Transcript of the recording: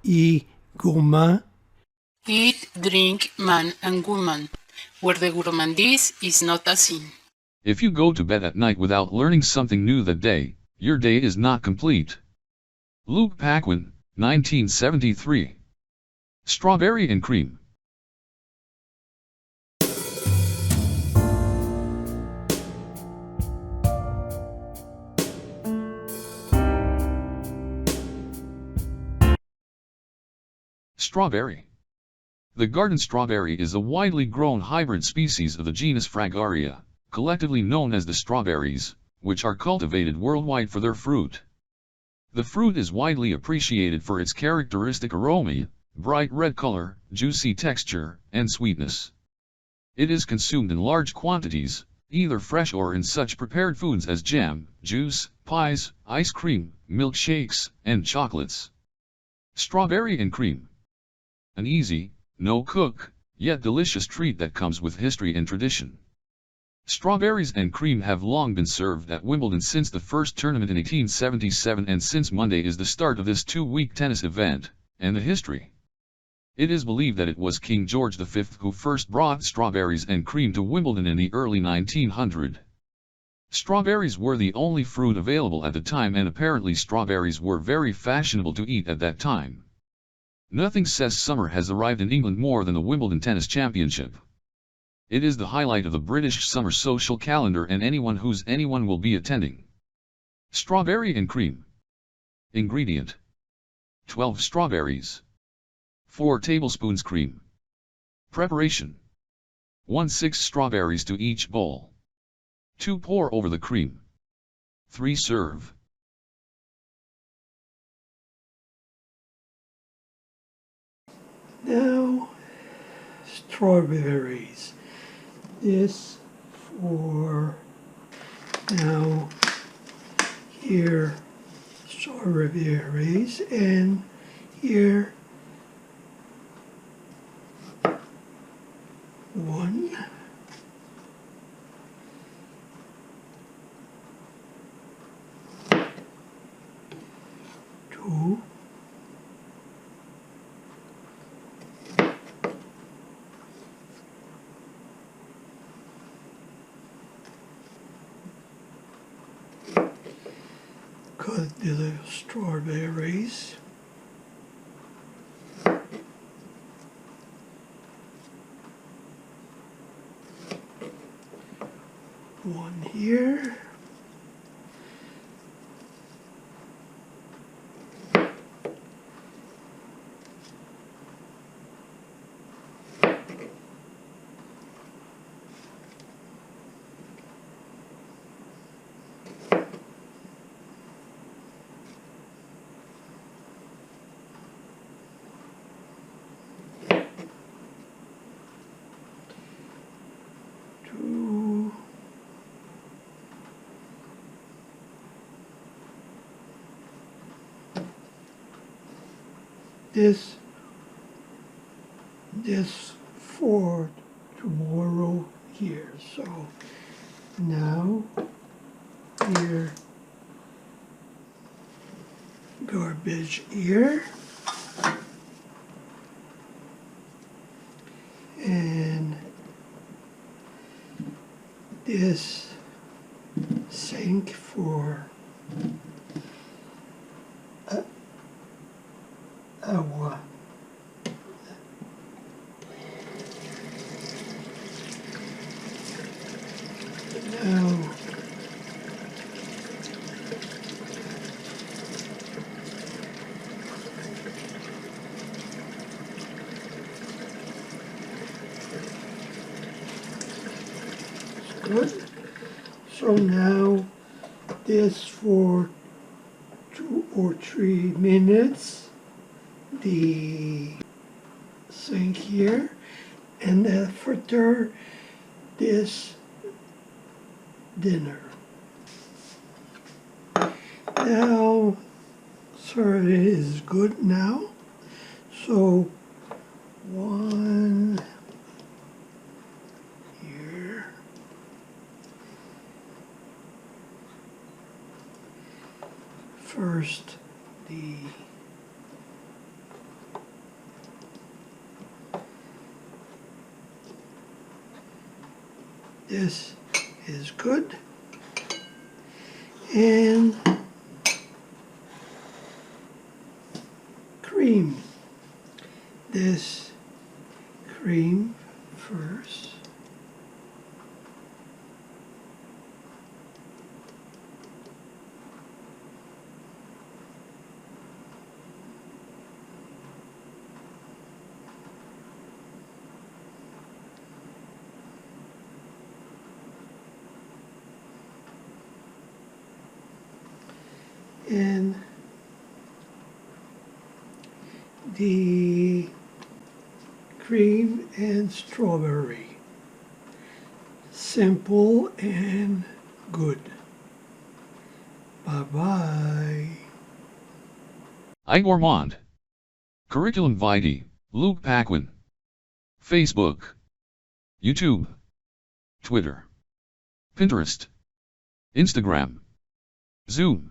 iGourmand. Eat, drink, man and woman, where the gourmandise is not a sin. If you go to bed at night without learning something new that day, your day is not complete. Luke Paquin, 1973. Strawberry and cream. Strawberry. The garden strawberry is a widely grown hybrid species of the genus Fragaria, collectively known as the strawberries, which are cultivated worldwide for their fruit. The fruit is widely appreciated for its characteristic aroma, bright red color, juicy texture, and sweetness. It is consumed in large quantities, either fresh or in such prepared foods as jam, juice, pies, ice cream, milkshakes, and chocolates. Strawberry and cream. An easy, no-cook, yet delicious treat that comes with history and tradition. Strawberries and cream have long been served at Wimbledon since the first tournament in 1877, and since Monday is the start of this 2-week tennis event, and the history. It is believed that it was King George V who first brought strawberries and cream to Wimbledon in the early 1900s. Strawberries were the only fruit available at the time, and apparently strawberries were very fashionable to eat at that time. Nothing says summer has arrived in England more than the Wimbledon Tennis Championship. It is the highlight of the British summer social calendar, and anyone will be attending. Strawberry and cream. Ingredient: 12 strawberries, 4 tablespoons cream. Preparation: 1/6 strawberries to each bowl. 2 pour over the cream. 3 serve. Now, strawberries. This for now here strawberries, and here 1, 2, 'cause the little strawberries. One here. This for tomorrow here. So now here garbage here, and this sink for agua. Now it's good. So now this for 2 or 3 minutes, the sink here, and after this dinner. Now, so it is good now. So 1 here, first the This is good. And cream. This cream first. And the cream and strawberry. Simple and good. Bye-bye. iGourmand. Curriculum vitae, Luke Paquin. Facebook. YouTube. Twitter. Pinterest. Instagram. Zoom.